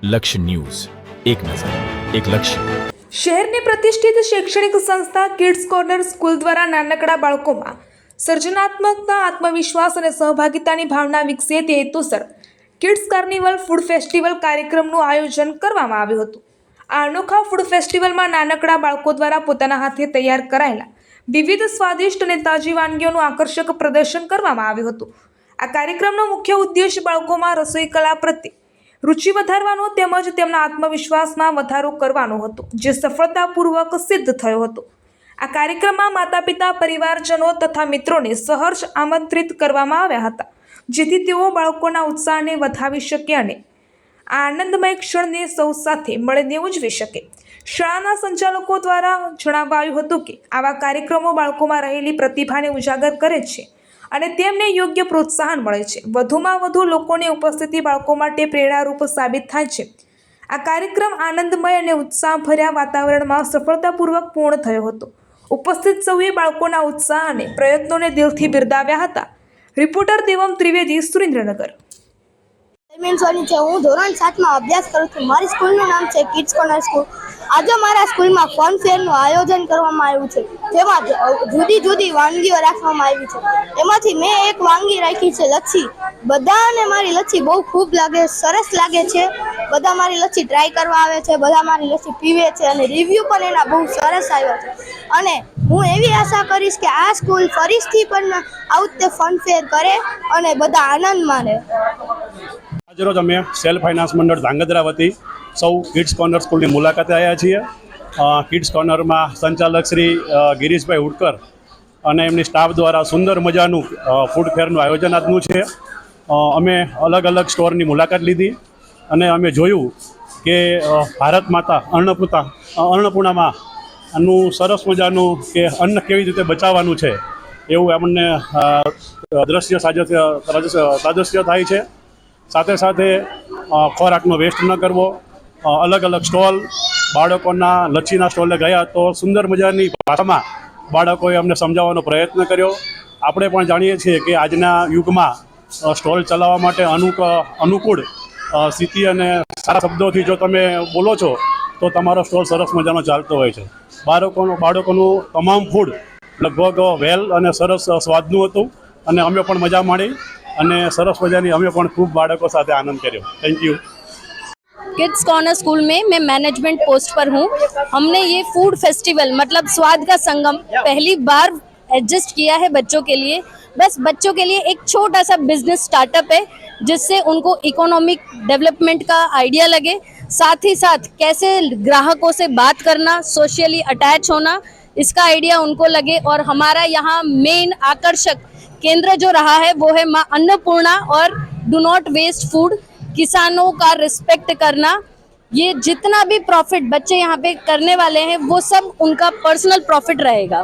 लक्ष्य न्यूज, एक नजर, एक लक्ष्य। શહેરની પ્રતિષ્ઠિત શૈક્ષણિક સંસ્થા કિડ્સ કોર્નર સ્કૂલ દ્વારા નાનકડા બાળકોમાં સર્જનાત્મકતા, આત્મવિશ્વાસ અને સહભાગિતાની ભાવના વિકસે તે હેતુસર કિડ્સ કાર્નિવલ ફૂડ ફેસ્ટિવલ કાર્યક્રમનું આયોજન કરવામાં આવ્યું હતું। આ અનોખા ફૂડ ફેસ્ટિવલમાં નાનકડા બાળકો દ્વારા પોતાના હાથે તૈયાર કરાયેલા વિવિધ સ્વાદિષ્ટ અને તાજી વાનગીઓનું આકર્ષક પ્રદર્શન કરવામાં આવ્યું હતું। આ કાર્યક્રમનો મુખ્ય ઉદ્દેશ બાળકોમાં રસોઈ કલા પ્રત્યે रुचि વધારવાનો તેમજ તેમના આત્મવિશ્વાસમાં વધારો કરવાનો હતો, જે સફળતાપૂર્વક સિદ્ધ થયો હતો। આ કાર્યક્રમમાં માતા-પિતા, પરિવારજનો તથા મિત્રોને સહર્ષ આમંત્રિત કરવામાં આવ્યા હતા, જેથી તેઓ બાળકોના ઉત્સાહને વધાવી શકે અને આ આનંદમય ક્ષણને સૌ સાથે મળીને ઉજવી શકે। શાળાના સંચાલકો દ્વારા જણાવાયું હતું કે આવા કાર્યક્રમો બાળકોમાં રહેલી પ્રતિભાને ઉજાગર કરે છે અને તેમને યોગ્ય પ્રોત્સાહન મળે છે। વધુમાં વધુ લોકોની ઉપસ્થિતિ બાળકો માટે પ્રેરણારૂપ સાબિત થાય છે। આ કાર્યક્રમ આનંદમય અને ઉત્સાહભર્યા વાતાવરણમાં સફળતાપૂર્વક પૂર્ણ થયો હતો। ઉપસ્થિત સૌએ બાળકોના ઉત્સાહ અને પ્રયત્નોને દિલથી બિરદાવ્યા હતા। રિપોર્ટર દેવમ ત્રિવેદી, સુરેન્દ્રનગર। હું ધોરણ 7 માં અભ્યાસ કરું છું। મારી સ્કૂલનું નામ છે કિડ્સ કોર્નર સ્કૂલ। આજે મારા સ્કૂલમાં ફન ફેરનું આયોજન કરવામાં આવ્યું છે, જેમાં જુદી જુદી વાનગીઓ રાખવામાં આવી છે। એમાંથી મેં એક વાનગી રાખી છે લચ્છી। બધાને મારી લચ્છી બહુ ખૂબ સરસ લાગે છે। બધા મારી લચ્છી ટ્રાય કરવા આવે છે, બધા મારી લચ્છી પીવે છે અને રિવ્યૂ પણ એના બહુ સરસ આવ્યા છે। અને હું એવી આશા કરીશ કે આ સ્કૂલ ફરીથી પણ આવું તે ફન ફેર કરે અને બધા આનંદ માણે। આજરોજ અમે સેલ્ફ ફાઇનાન્સ મંડળ ધાંગધ્રા વતી સૌ કિડ્સ કોર્નર સ્કૂલની મુલાકાતે આવ્યા છીએ। કિડ્સ કોર્નરમાં સંચાલક શ્રી ગિરીશભાઈ હુડકર અને એમની સ્ટાફ દ્વારા સુંદર મજાનું ફૂડ ફેરનું આયોજન આજનું છે। અમે અલગ અલગ સ્ટોરની મુલાકાત લીધી અને અમે જોયું કે ભારત માતા અન્નપૂર્ણામાં આનું સરસ મજાનું કે અન્ન કેવી રીતે બચાવવાનું છે એવું અમને દ્રશ્ય સાદૃશ્ય થાય છે। સાથે સાથે ખોરાકનો વેસ્ટ ન કરવો, અલગ અલગ સ્ટોલ, બાળકોના લચ્છીના સ્ટોલે ગયા તો સુંદર મજાની ભાષામાં બાળકોએ અમને સમજાવવાનો પ્રયત્ન કર્યો। આપણે પણ જાણીએ છીએ કે આજના યુગમાં સ્ટોલ ચલાવવા માટે અનુકૂળ સ્થિતિ અને સારા શબ્દોથી જો તમે બોલો છો તો તમારો સ્ટોલ સરસ મજાનો ચાલતો હોય છે। બાળકોનું તમામ ફૂડ લગભગ વેલ અને સરસ સ્વાદનું હતું અને અમે પણ મજા માણી અને સરસ મજાની અમે પણ ખૂબ બાળકો સાથે આનંદ કર્યો। Thank you. Kids corner school में मैं मैनेजमेंट पोस्ट पर हूँ। हमने ये फूड फेस्टिवल मतलब स्वाद का संगम पहली बार एडजस्ट किया है बच्चों के लिए। बस बच्चों के लिए एक छोटा सा बिजनेस स्टार्टअप है, जिससे उनको इकोनॉमिक डेवलपमेंट का आइडिया लगे, साथ ही साथ कैसे ग्राहकों से बात करना, सोशली अटैच होना, इसका आइडिया उनको लगे। और हमारा यहाँ मेन आकर्षक केंद्र जो रहा है वो है माँ अन्नपूर्णा और डू नॉट वेस्ट फूड, किसानों का रिस्पेक्ट करना। ये जितना भी प्रॉफिट बच्चे यहाँ पे करने वाले हैं वो सब उनका पर्सनल प्रॉफिट रहेगा।